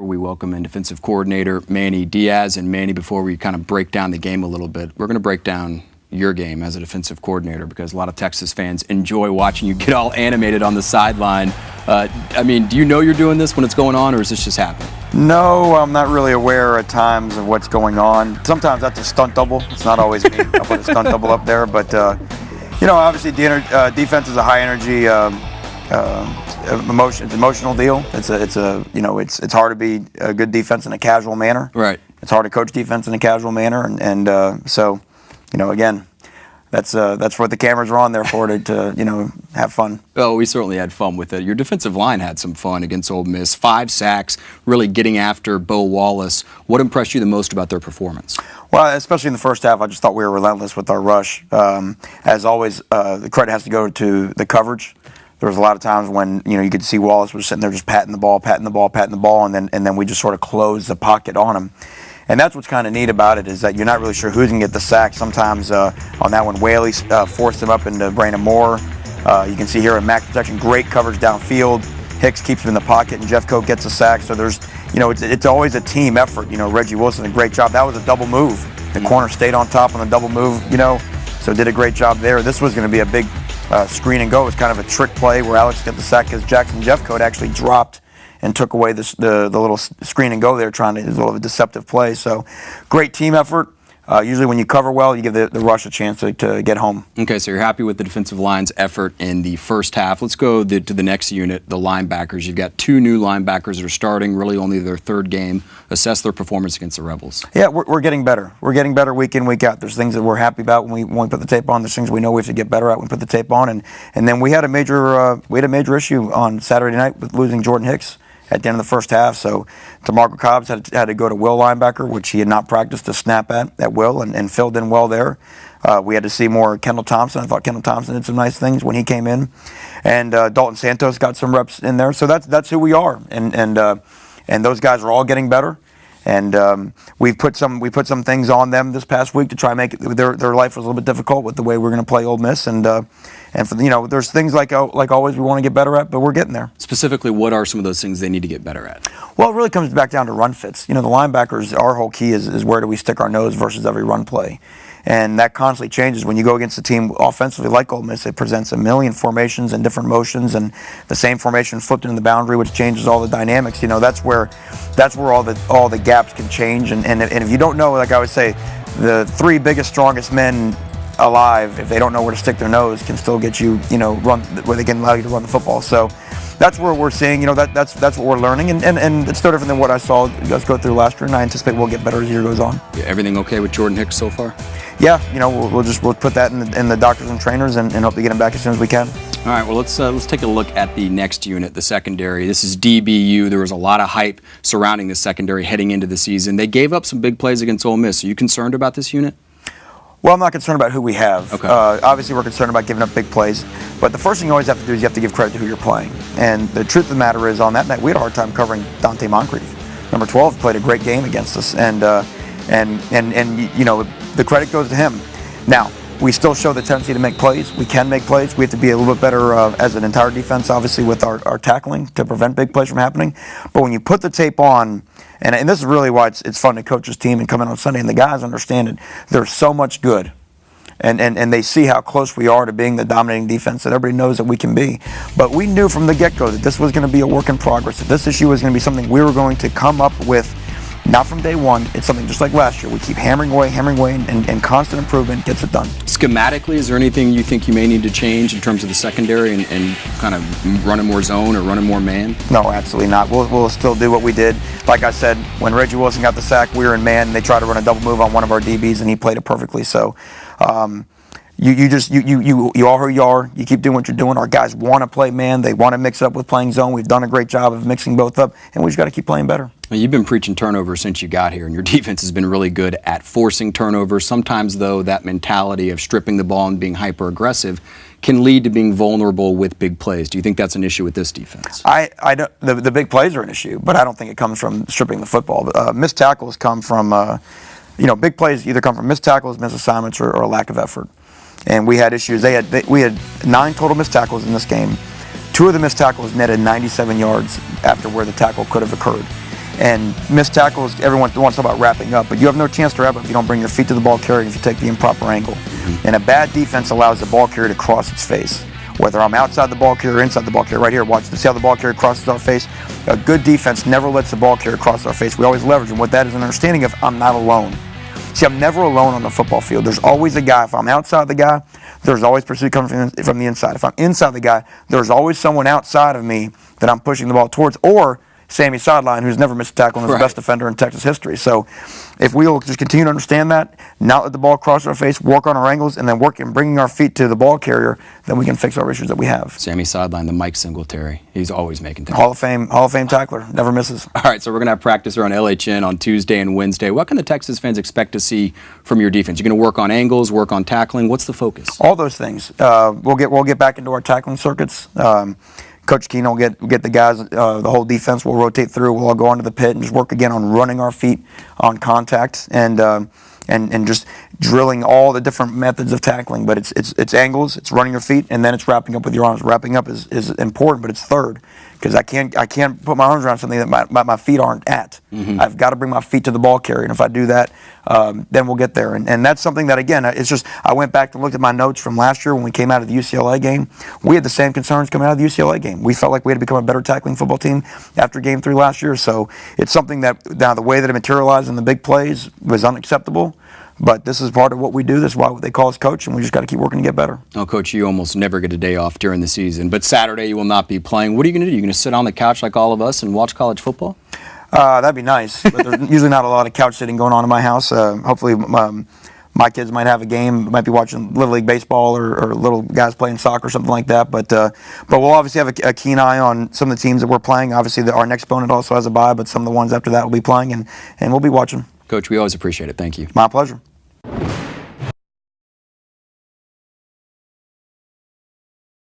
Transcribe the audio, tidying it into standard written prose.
We welcome in defensive coordinator Manny Diaz. And Manny, before we kind of break down the game a little bit, we're going to break down your game as a defensive coordinator because a lot of Texas fans enjoy watching you get all animated on the sideline. I mean, do you know you're doing this when it's going on, or is this just happening? No, I'm not really aware at times of what's going on. Sometimes that's a stunt double. It's not always me. I'll put a stunt double up there, but obviously defense is a high energy. It's an emotional deal. It's hard to be a good defense in a casual manner. Right. It's hard to coach defense in a casual manner, so again, that's what the cameras are on there for, to have fun. Oh, we certainly had fun with it. Your defensive line had some fun against Ole Miss. 5 sacks, really getting after Bo Wallace. What impressed you the most about their performance? Well, especially in the first half, I just thought we were relentless with our rush. As always, the credit has to go to the coverage. There was a lot of times when you could see Wallace was sitting there just patting the ball, and then we just sort of closed the pocket on him. And that's what's kind of neat about it, is that you're not really sure who's going to get the sack. Sometimes on that one, Whaley forced him up into Brandon Moore. You can see here in MAC protection, great coverage downfield. Hicks keeps him in the pocket, and Jeffcoat gets a sack. So there's, it's always a team effort. Reggie Wilson, a great job. That was a double move. The corner stayed on top on the double move, so did a great job there. This was going to be a big screen and go. It was kind of a trick play where Alex got the sack because Jackson Jeffcoat actually dropped and took away the little screen and go there, trying to do a little deceptive play. So great team effort. Usually when you cover well, you give the rush a chance to get home. Okay, so you're happy with the defensive line's effort in the first half. Let's go to the next unit, the linebackers. You've got 2 new linebackers that are starting, really only their 3rd game. Assess their performance against the Rebels. Yeah, we're getting better. We're getting better week in, week out. There's things that we're happy about when we put the tape on. There's things we know we have to get better at when we put the tape on. And then we had a major issue on Saturday night with losing Jordan Hicks at the end of the first half. So DeMarco Cobbs had to go to will linebacker, which he had not practiced to snap at will, and filled in well there. We had to see more Kendall Thompson. I thought Kendall Thompson did some nice things when he came in. And Dalton Santos got some reps in there. So that's who we are. And those guys are all getting better. And we put some things on them this past week to try and make their life was a little bit difficult with the way we're going to play Ole Miss. And for there's things like always we want to get better at, but we're getting there. Specifically, what are some of those things they need to get better at? Well, it really comes back down to run fits. The linebackers, our whole key is where do we stick our nose versus every run play. And that constantly changes when you go against a team offensively like Ole Miss. It presents a million formations and different motions, and the same formation flipped into the boundary, which changes all the dynamics. That's where all the gaps can change. And if you don't know, like I would say, the 3 biggest, strongest men alive, if they don't know where to stick their nose, can still get you, run where they can allow you to run the football. So that's where we're seeing, that's what we're learning, and it's no different than what I saw us go through last year, and I anticipate we'll get better as the year goes on. Yeah, everything okay with Jordan Hicks so far? Yeah, we'll put that in the doctors and trainers and hope to get him back as soon as we can. All right, well, let's take a look at the next unit, the secondary. This is DBU. There was a lot of hype surrounding the secondary heading into the season. They gave up some big plays against Ole Miss. Are you concerned about this unit? Well, I'm not concerned about who we have. Okay. Obviously, we're concerned about giving up big plays. But the first thing you always have to do is you have to give credit to who you're playing. And the truth of the matter is, on that night, we had a hard time covering Dante Moncrief. Number 12 played a great game against us, and the credit goes to him. Now, we still show the tendency to make plays. We can make plays. We have to be a little bit better as an entire defense, obviously, with our tackling to prevent big plays from happening. But when you put the tape on, and this is really why it's fun to coach this team and come in on Sunday, and the guys understand it. There's so much good. And they see how close we are to being the dominating defense that everybody knows that we can be. But we knew from the get-go that this was going to be a work in progress, that this issue was going to be something we were going to come up with, not from day one. It's something just like last year. We keep hammering away, and constant improvement gets it done. Schematically, is there anything you think you may need to change in terms of the secondary and kind of running more zone or running more man? No, absolutely not. We'll still do what we did. Like I said, when Reggie Wilson got the sack, we were in man, and they tried to run a double move on one of our DBs, and he played it perfectly. So you are who you are. You keep doing what you're doing. Our guys want to play man. They want to mix it up with playing zone. We've done a great job of mixing both up, and we just got to keep playing better. Well, you've been preaching turnovers since you got here, and your defense has been really good at forcing turnovers. Sometimes, though, that mentality of stripping the ball and being hyper-aggressive can lead to being vulnerable with big plays. Do you think that's an issue with this defense? I don't. The big plays are an issue, but I don't think it comes from stripping the football. Missed tackles come from, big plays either come from missed tackles, missed assignments, or a lack of effort. And we had issues. We had 9 total missed tackles in this game. 2 of the missed tackles netted 97 yards after where the tackle could have occurred. And missed tackles, everyone wants to talk about wrapping up, but you have no chance to wrap up if you don't bring your feet to the ball carrier and if you take the improper angle. And a bad defense allows the ball carrier to cross its face. Whether I'm outside the ball carrier or inside the ball carrier, right here, watch, see how the ball carrier crosses our face? A good defense never lets the ball carrier cross our face. We always leverage, and what that is an understanding of, I'm not alone. See, I'm never alone on the football field. There's always a guy. If I'm outside the guy, there's always pursuit coming from the inside. If I'm inside the guy, there's always someone outside of me that I'm pushing the ball towards, or Sammy Sideline, who's never missed a tackle and is the best defender in Texas history. So if we'll just continue to understand that, not let the ball cross our face, work on our angles, and then work in bringing our feet to the ball carrier, then we can fix our issues that we have. Sammy Sideline, the Mike Singletary. He's always making tackles. Hall of Fame tackler, never misses. All right, so we're going to have practice here on LHN on Tuesday and Wednesday. What can the Texas fans expect to see from your defense? You're going to work on angles, work on tackling. What's the focus? All those things. We'll get back into our tackling circuits. Coach Keenan will get the guys, the whole defense will rotate through. We'll all go onto the pit and just work again on running our feet on contact and just drilling all the different methods of tackling. But it's angles, it's running your feet, and then it's wrapping up with your arms. Wrapping up is important, but it's third, because I can't put my arms around something that my feet aren't at. I've got to bring my feet to the ball carrier, and if I do that, then we'll get there. And that's something that, again, it's just, I went back and looked at my notes from last year when we came out of the UCLA game. We had the same concerns coming out of the UCLA game. We felt like we had to become a better tackling football team after Game 3 last year. So it's something that, now the way that it materialized in the big plays was unacceptable. But this is part of what we do. This is why they call us coach, and we just got to keep working to get better. Oh, Coach, you almost never get a day off during the season. But Saturday you will not be playing. What are you going to do? You're going to sit on the couch like all of us and watch college football? That'd be nice. But there's usually not a lot of couch sitting going on in my house. Hopefully my kids might have a game, might be watching Little League baseball or little guys playing soccer or something like that. But we'll obviously have a keen eye on some of the teams that we're playing. Obviously, our next opponent also has a bye, but some of the ones after that will be playing, and we'll be watching. Coach, we always appreciate it. Thank you. My pleasure.